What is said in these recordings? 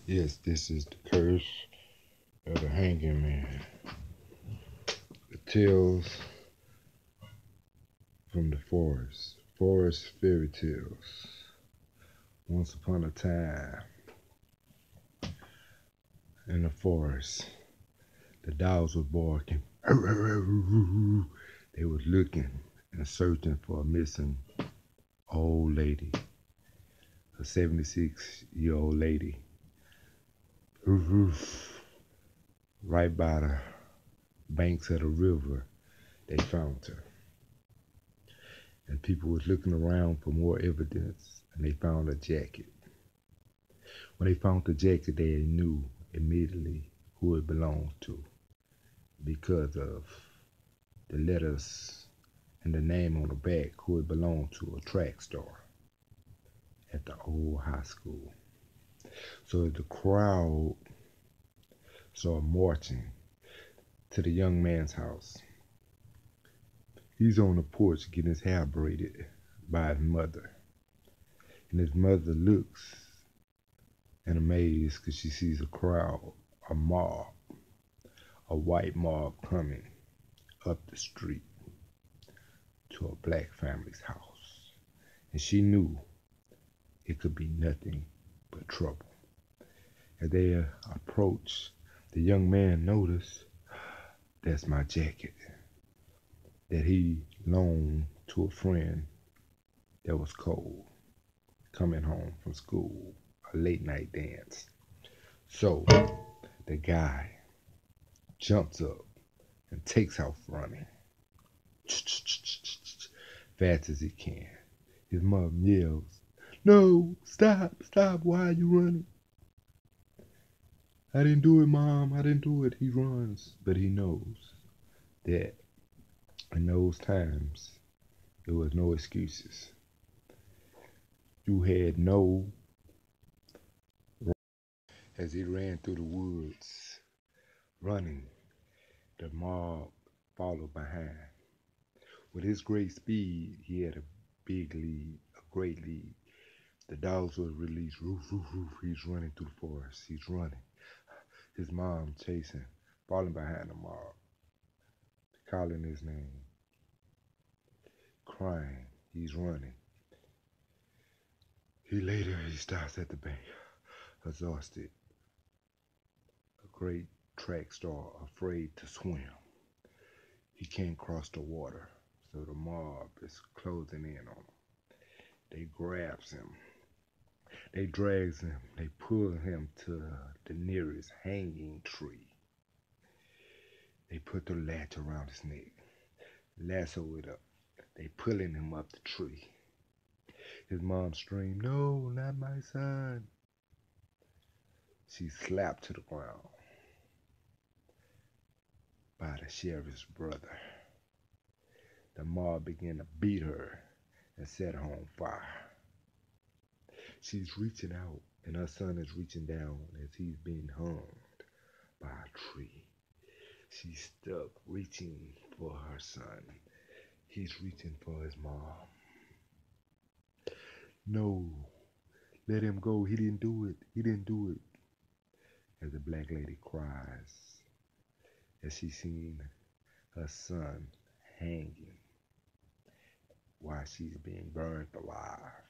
Yes, this is the curse of the hanging man. The tales from the forest fairy tales. Once upon a time, in the forest, the dogs were barking. They were looking and searching for a missing old lady, a 76-year-old lady, right by the banks of the river. They found her. And people was looking around for more evidence, and they found a jacket. When they found the jacket, they knew immediately who it belonged to because of the letters and the name on the back, who it belonged to, a track star at the old high school. So the crowd started marching to the young man's house. He's on the porch getting his hair braided by his mother. And his mother looks and amazed because she sees a crowd, a mob, a white mob coming up the street to a black family's house. And she knew it could be nothing but trouble. As they approached, the young man noticed, that's my jacket that he loaned to a friend that was cold, coming home from school, a late night dance. So the guy jumps up and takes off running fast as he can. His mom yells, "No, stop, stop, why are you running?" "I didn't do it, Mom, I didn't do it." He runs, but he knows that in those times there was no excuses. You had no. As he ran through the woods, running, the mob followed behind. With his great speed, he had a big lead, a great lead. The dogs were released. Roof, roof, roof. He's running through the forest. He's running. His mom chasing, falling behind the mob, calling his name, crying. He's running. He stops at the bank, exhausted. A great track star, afraid to swim. He can't cross the water, so the mob is closing in on him. They grabs him. They drags him. They pull him to the nearest hanging tree. They put the latch around his neck, lasso it up. They pulling him up the tree. His mom screamed, "No, not my son." She's slapped to the ground by the sheriff's brother. The mob began to beat her and set her on fire. She's reaching out, and her son is reaching down as he's being hung by a tree. She's stuck reaching for her son. He's reaching for his mom. "No, let him go. He didn't do it. He didn't do it." As the black lady cries as she's seen her son hanging while she's being burned alive.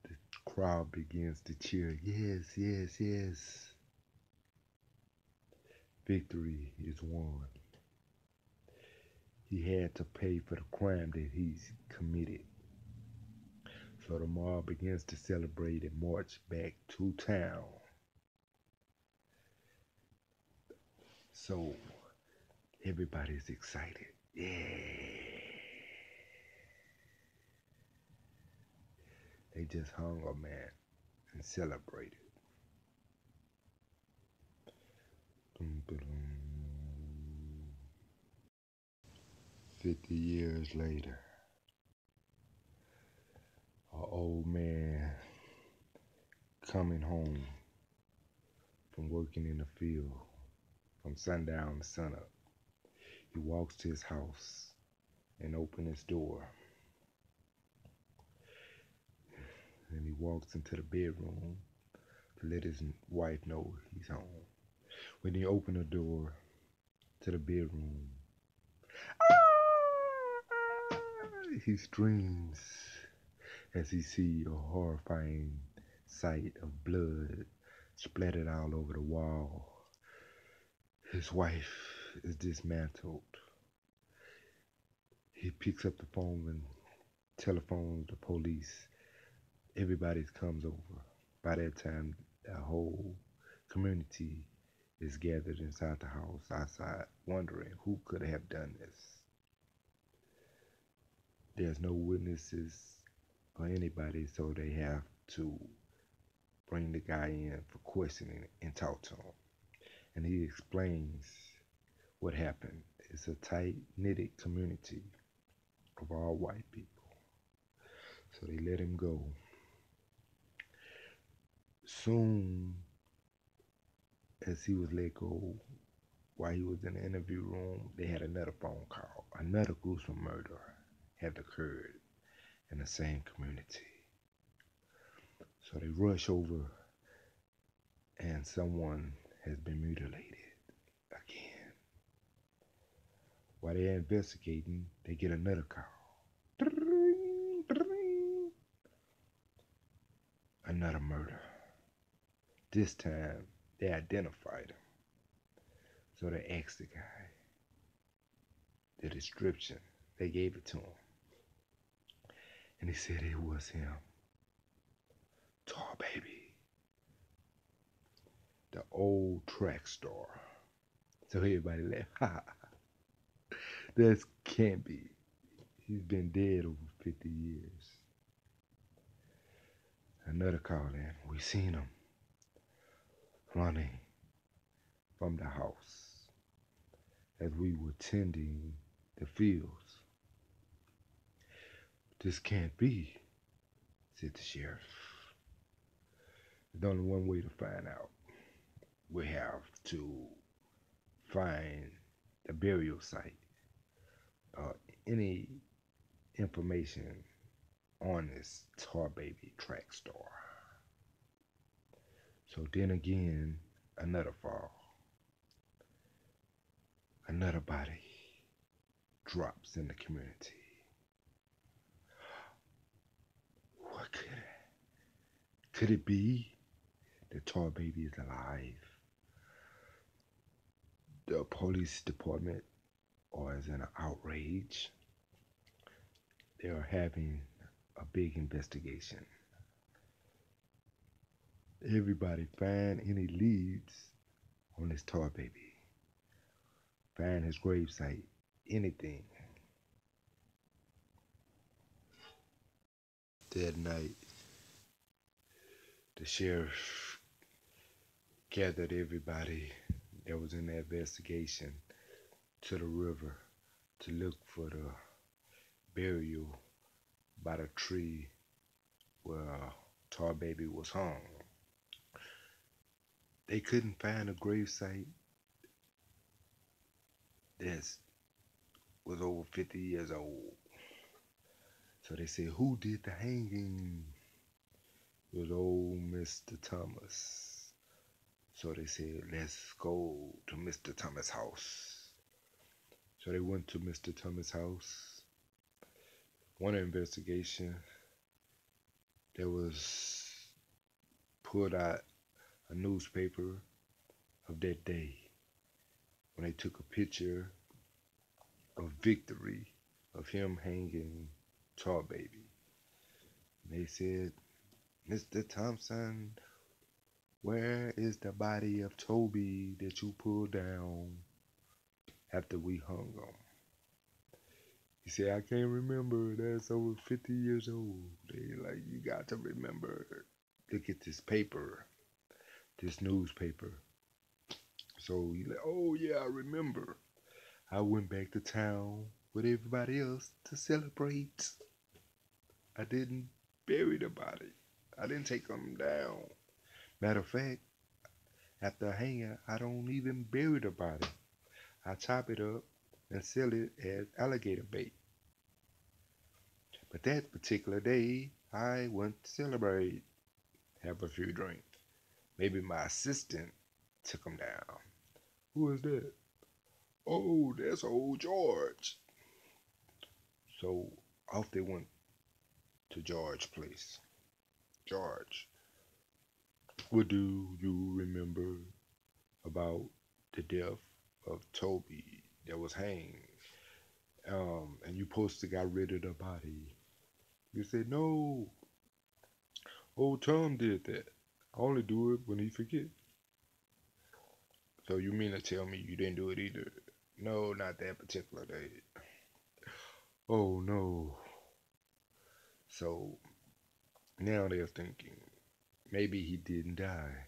The crowd begins to cheer, "Yes, yes, yes." Victory is won. He had to pay for the crime that he's committed. So the mob begins to celebrate and march back to town. So everybody's excited. Yeah. They just hung a man and celebrated. 50 years later, an old man coming home from working in the field from sundown to sunup. He walks to his house and opens his door. And he walks into the bedroom to let his wife know he's home. When he opened the door to the bedroom, he screams as he sees a horrifying sight of blood splattered all over the wall. His wife is dismantled. He picks up the phone and telephones the police. Everybody comes over. By that time, the whole community is gathered inside the house outside, wondering who could have done this. There's no witnesses or anybody, so they have to bring the guy in for questioning and talk to him. And he explains what happened. It's a tight-knitted community of all white people. So they let him go. Soon as he was let go, while he was in the interview room, they had another phone call. Another gruesome murder had occurred in the same community. So they rush over and someone has been mutilated again. While they're investigating, they get another call. Another murder. This time, they identified him. So they asked the guy the description. They gave it to him. And he said it was him. Tall Baby. The old track star. So everybody laughed. Ha! This can't be. He's been dead over 50 years. Another call in. We seen him running from the house as we were tending the fields. This can't be, said the sheriff. There's only one way to find out. We have to find the burial site. Any information on this Tar Baby track star. So then again, another fall. Another body drops in the community. What could it be? The Tar Baby is alive. The police department is in an outrage. They are having a big investigation. Everybody find any leads on this Tar Baby. Find his gravesite. Anything. That night, the sheriff gathered everybody that was in the investigation to the river to look for the burial by the tree where Tar Baby was hung. They couldn't find a gravesite that was over 50 years old. So they said, who did the hanging? It was old Mr. Thomas. So they said, let's go to Mr. Thomas' house. So they went to Mr. Thomas' house. One investigation, there was put out a newspaper of that day when they took a picture of Victory of him hanging Tar Baby. And they said, Mr. Thompson, where is the body of Toby that you pulled down after we hung him? He said, I can't remember. That's over 50 years old. They like, you got to remember. Look at this paper, this newspaper. So he like, oh yeah, I remember. I went back to town with everybody else to celebrate. I didn't bury the body. I didn't take them down. Matter of fact, after hanging, I don't even bury the body. I chop it up and sell it as alligator bait. But that particular day, I went to celebrate. have a few drinks. Maybe my assistant took him down. Who is that? Oh, that's old George. So off they went to George's place. George, what do you remember about the death of Toby that was hanged? And you supposed to got rid of the body. You said no. Old Tom did that. I only do it when he forget. So you mean to tell me you didn't do it either? No, not that particular day. Oh no. So now they're thinking maybe he didn't die.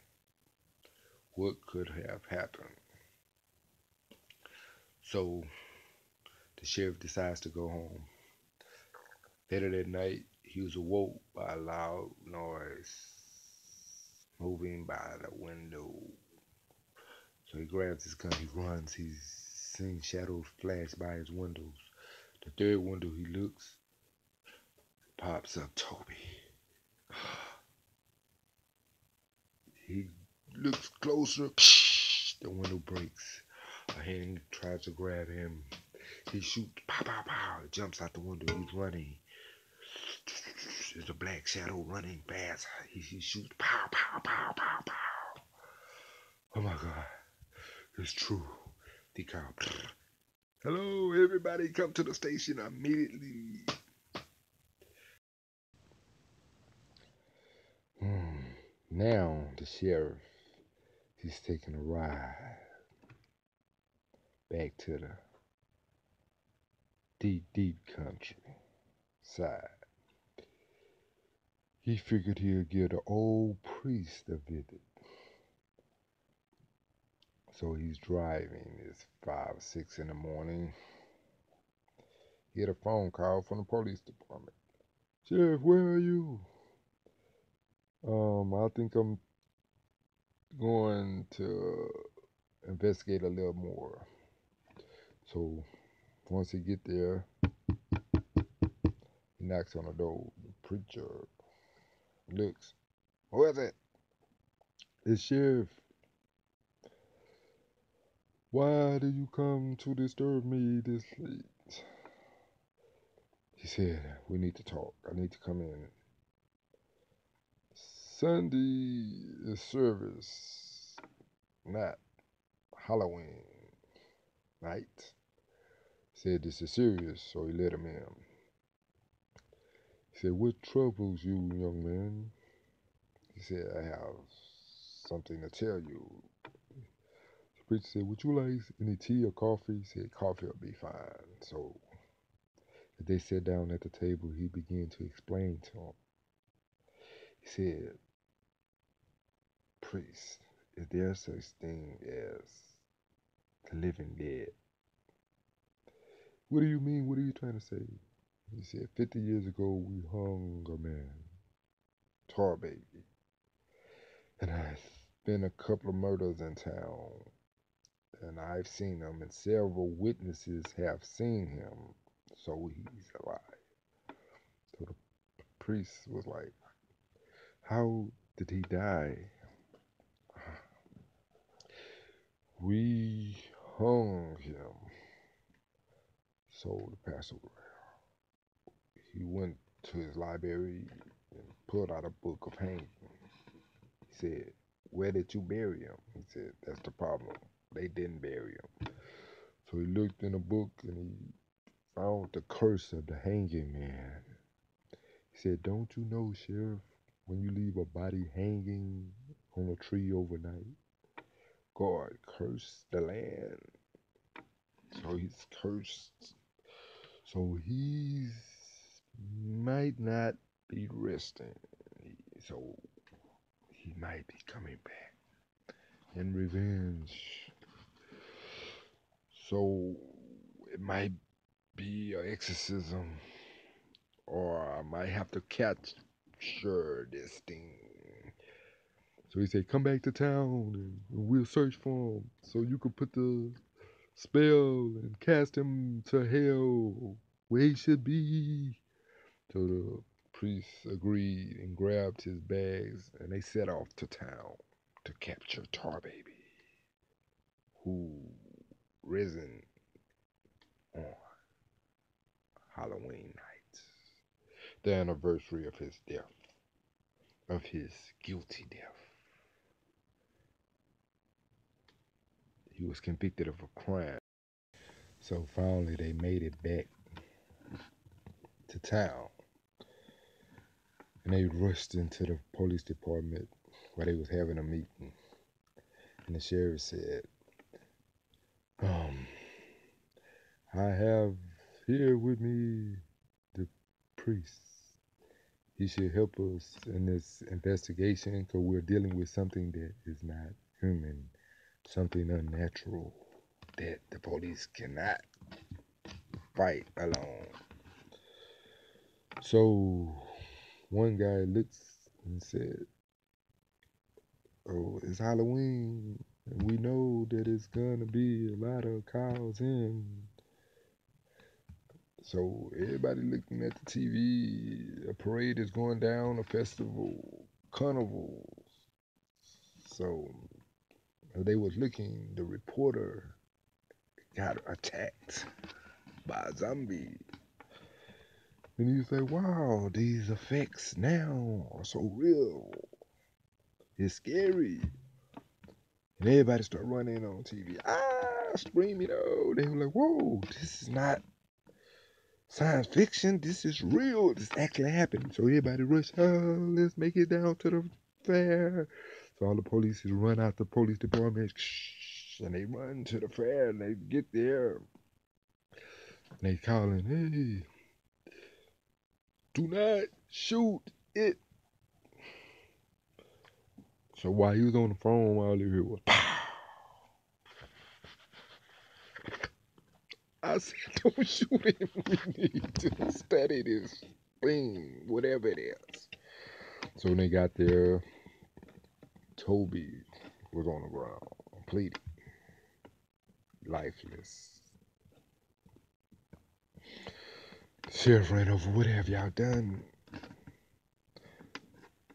What could have happened? So the sheriff decides to go home. Later that night, he was awoke by a loud noise moving by the window. So he grabs his gun, he runs, he's seeing shadows flash by his windows. The third window he looks, pops up Toby. He looks closer, the window breaks. A hand tries to grab him. He shoots, pow, pow, pow, jumps out the window, he's running. There's a black shadow running fast. He shoots, pow, pow, pow, pow, pow. Oh my God, it's true. The cop. Hello, everybody, come to the station immediately. Now the sheriff, he's taking a ride back to the deep, deep country side. He figured he'd give the old priest a visit. So he's driving. It's 5 or 6 in the morning. He had a phone call from the police department. Sheriff, where are you? I think I'm going to investigate a little more. So once he get there, he knocks on the door. The preacher looks. Who is it? It's Sheriff. Why do you come to disturb me this late? He said, we need to talk. I need to come in. Sunday is service, not Halloween night. He said this is serious, so he let him in. He said, what troubles you, young man? He said, I have something to tell you. The preacher said, would you like any tea or coffee? He said, coffee will be fine. So as they sat down at the table, he began to explain to him. He said, priest, is there such thing as the living dead? What do you mean? What are you trying to say? He said, 50 years ago, we hung a man, tar baby. And there's been a couple of murders in town, and I've seen him, and several witnesses have seen him, so he's alive. So the priest was like, how did he die? We hung him. So the pastor, he went to his library and pulled out a book of hanging. He said, where did you bury him? He said, that's the problem. They didn't bury him. So he looked in a book and he found the curse of the hanging man. He said, don't you know, Sheriff, when you leave a body hanging on a tree overnight, God cursed the land. So he's cursed. So he might not be resting. So he might be coming back in revenge. So it might be an exorcism, or I might have to capture this thing. So he said, come back to town and we'll search for him so you can put the spell and cast him to hell where he should be. So the Priest agreed and grabbed his bags, and they set off to town to capture Tar Baby, who risen on Halloween night, the anniversary of his death, of his guilty death. He was convicted of a crime. So finally they made it back to town, and they rushed into the police department where they was having a meeting. And the sheriff said, I have here with me the priest. He should help us in this investigation because we're dealing with something that is not human, something unnatural that the police cannot fight alone. So one guy looks and said, oh, it's Halloween, and we know that it's gonna be a lot of cows in. So everybody looking at the TV, a parade is going down, a festival, carnival. So they was looking, the reporter got attacked by a zombie. And you say, wow, these effects now are so real. It's scary. And everybody start running on TV. Screaming, oh. They were like, whoa, this is not science fiction. This is real. This actually happened. So everybody rushed, let's make it down to the fair. So all the police run out the police department. And they run to the fair and they get there. And they calling, hey, do not shoot it. So while he was on the phone, all he heard was pow. I said, don't shoot him. We need to study this thing, whatever it is. So when they got there, Toby was on the ground, completely lifeless. The sheriff ran over, what have y'all done?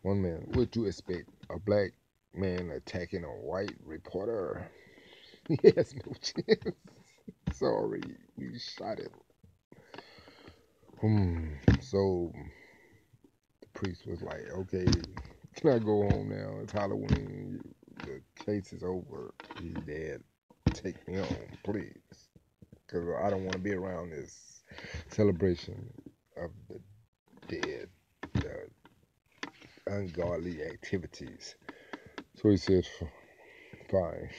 One man, what you expect? A black man attacking a white reporter? He has no chance. Sorry, we shot him. So the priest was like, okay, can I go home now? It's Halloween. The case is over. He's dead. Take me home, please. Because I don't want to be around this celebration of the dead, the ungodly activities. So he said, fine.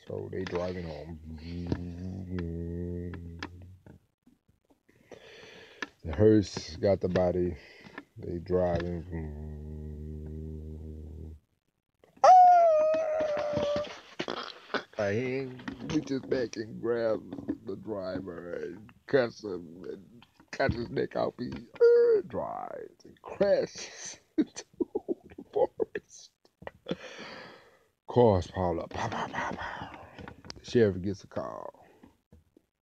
So they driving home. The hearse got the body. They driving. He reaches back and grabs the driver and cuts him and cuts his neck off. He drives and crashes into the forest. Cars pile up. Pow, pow, pow, pow. The sheriff gets a call.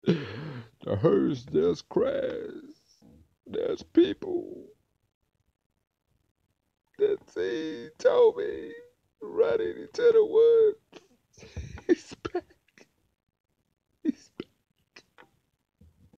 The hearse just crashed. There's people that see Toby running into the woods. He said,